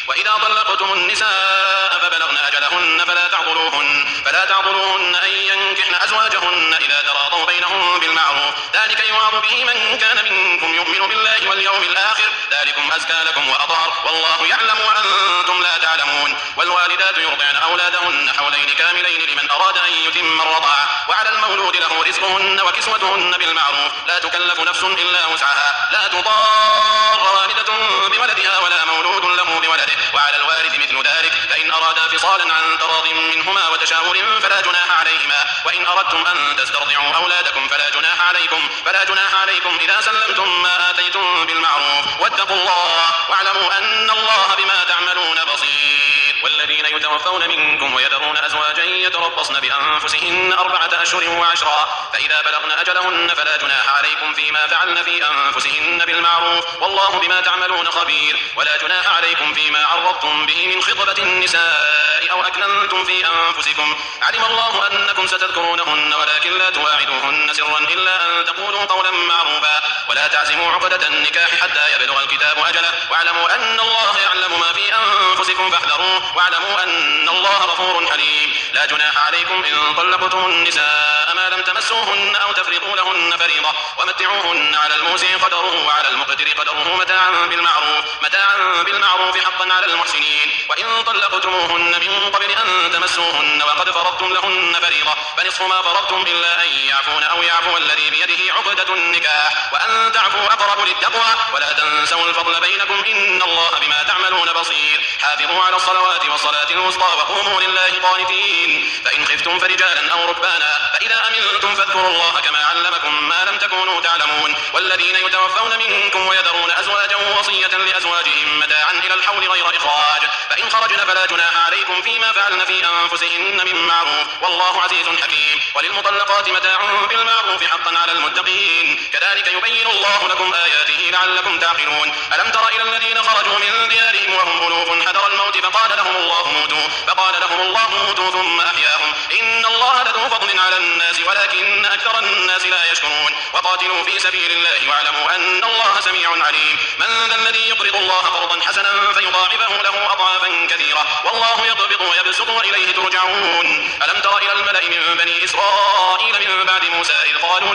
وإذا طلقتم النساء فبلغن أجلهن فلا تعضلوهن أن ينكحن أزواجهن إذا تراضوا بينهم بالمعروف، ذلك يوعظ به من كان منكم يؤمن بالله واليوم الآخر، ذلكم أزكى لكم وأطهر، والله يعلم وأنتم لا تعلمون. والوالدات يرضعن أولادهن حولين كاملين لمن أراد أن يتم الرضاعة، وعلى المولود له رزقهن وكسوتهن بالمعروف، لا تكلف نفس إلا وسعها، لا تضار والدة بولدها ولا مولود له بولده، وعلى الوارث مثل ذلك، فإن أرادا فصالا عن تراض منهما وتشاور فلا جناح عليهما، وإن أردتم أن تسترضعوا أولادكم فلا جناح عليكم إذا سلمتم ما آتيتم بالمعروف، واتقوا الله واعلموا أن الله بما تعملون بصير. والذين يتوفون منكم ويذرون أزواجا يتربصن بأنفسهن 4 أشهر و10، فإذا بلغن أجلهن فلا جناح عليكم فيما فعلن في أنفسهن بالمعروف، والله بما تعملون خبير. ولا جناح عليكم فيما عرضتم به من خطبة النساء أو أكننتم في أنفسكم، علم الله أنكم ستذكرونهن ولكن لا تواعدوهن سرا إلا أن تقولوا قولا معروفا، ولا تعزموا عقدة النكاح حتى يبلغ الكتاب أجله، واعلموا أن الله يعلم ما في أنفسكم فاحذروه، واعلموا أن الله غفور حليم. لا جناح عليكم إن طلقتم النساء ما لم تمسوهن أو تفرضوا لهن فريضة، ومتعوهن على الموسع قدره وعلى المقتر قدره متاعا بالمعروف حقا على المحسنين. وإن طلقتموهن من قبل أن تمسوهن وقد فرضتم لهن فريضة فنصف ما فرضتم إلا أن يعفون أو يعفو الذي بيده عقدة النكاح، وأن تعفوا أقرب للتقوى، ولا تنسوا الفضل بينكم إن الله بما تعملون بصير. حافظوا على الصلوات والصلاة الوسطى وقوموا لله قانتين. فإن خفتم فرجالا أو ركبانا فإذا أمنتم فاذكروا الله كما علمكم ما لم تكونوا تعلمون. والذين يتوفون منكم ويذرون أزواجا وصية لأزواجهم متاعا إلى الحول غير إخراج، فإن خرجن فلا جناح عليكم فيما فعلن في أنفسهن من معروف، والله عزيز حكيم. وللمطلقات متاع بالمعروف حقا على المتقين، كذلك يبين الله لكم آياته لعلكم تعقلون. ألم تر إلى الذين خرجوا من ديارهم وهم ألوف حذر الموت فقال لهم الله موتوا ثم أحياهم، إن الله لذو فضل على الناس ولكن أكثر الناس لا يشكرون. وقاتلوا في سبيل الله واعلموا أن الله سميع عليم. من ذا الذي يقرض الله قرضا حسنا فيضاعفه له أضعافا كثيرة، والله يقبض ويبسط وإليه ترجعون. ألم تر إلى الملأ من بني إسرائيل من بعد موسى إذ قالوا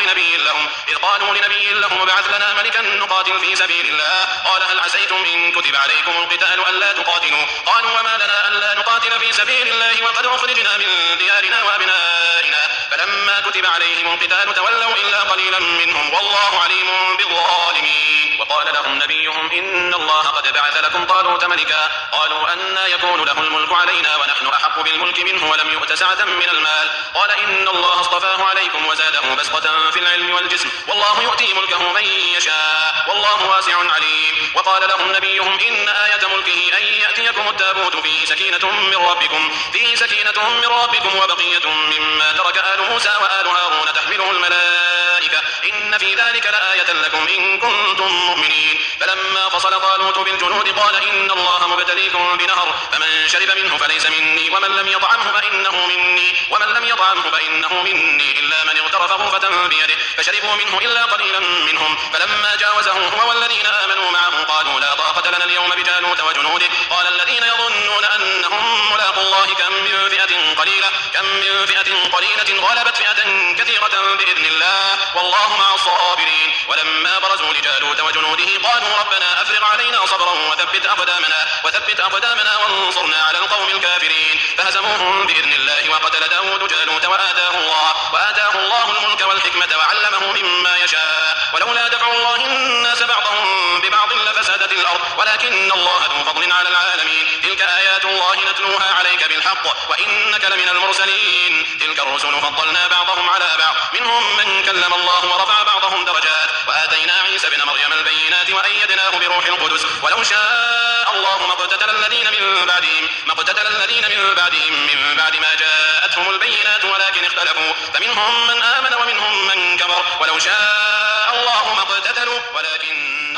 لنبي لهم ابعث لنا ملكا نقاتل في سبيل الله، قال هل عسيتم إن كتب عليكم القتال ألا تقاتلوا، قالوا وما لنا ألا نقاتل في سبيل الله وقد أخرجنا من ديارنا وأبنائنا، فلما كتب عليهم القتال تولوا إلا قليلا منهم، والله عليم بالظالمين. وقال لهم نبيهم إن الله قد بعث لكم طالوت ملكا، قالوا أنى يكون له الملك علينا ونحن أحق بالملك منه ولم يؤت سعة من المال، قال إن الله اصطفاه عليكم وزاده بسطة في العلم والجسم، والله يؤتي ملكه من يشاء والله واسع عليم. وقال لهم نبيهم إن آية ملكه أن يأتيكم التابوت فيه سكينة من ربكم وبقية مما ترك آل موسى وآل هارون تحمله الملائكة، إن في ذلك لآية لكم إن كنتم مؤمنين. فلما فصل طالوت بالجنود قال إن الله مبتليكم بنهر فمن شرب منه فليس مني ومن لم يطعمه فإنه مني إلا من اغترف غرفة بيده، فشربوا منه إلا قليلا منهم. فلما جاوزه هو والذين آمنوا معه قالوا لا طاقة لنا اليوم بجالوت وجنوده، قال الذين يظنون أنهم ملاقوا الله كم من فئة قليلة غلبت فئة كثيرة بإذن الله والله مع الصابرين. ولما برزوا لجالوت وجنوده قالوا ربنا أفرغ علينا صبرا وثبت أقدامنا وانصرنا على القوم الكافرين، فهزموهم بإذن الله. وقتل داود جالوت وآتاه الله الملك والحكمة وعلمه مما يشاء، ولولا دفع الله الناس بعضهم ببعض لفسدت الأرض ولكن الله ذو فضل على العالمين. تلك آيات الله نتلوها عليك بالحق وإنك لمن المرسلين. تلك الرسل فضلنا بعضهم على بعض، منهم من كلم الله ورفع بعضهم درجات، وآتينا عيسى ابن مريم البينات وأيدناه بروح القدس. ولو شاء الله ما اقتتل الذين من بعدهم من بعد ما جاءتهم البينات ولكن اختلفوا، فمنهم من آمن ومنهم من كفر. ولو شاء الله ما اقتتلوا ولكن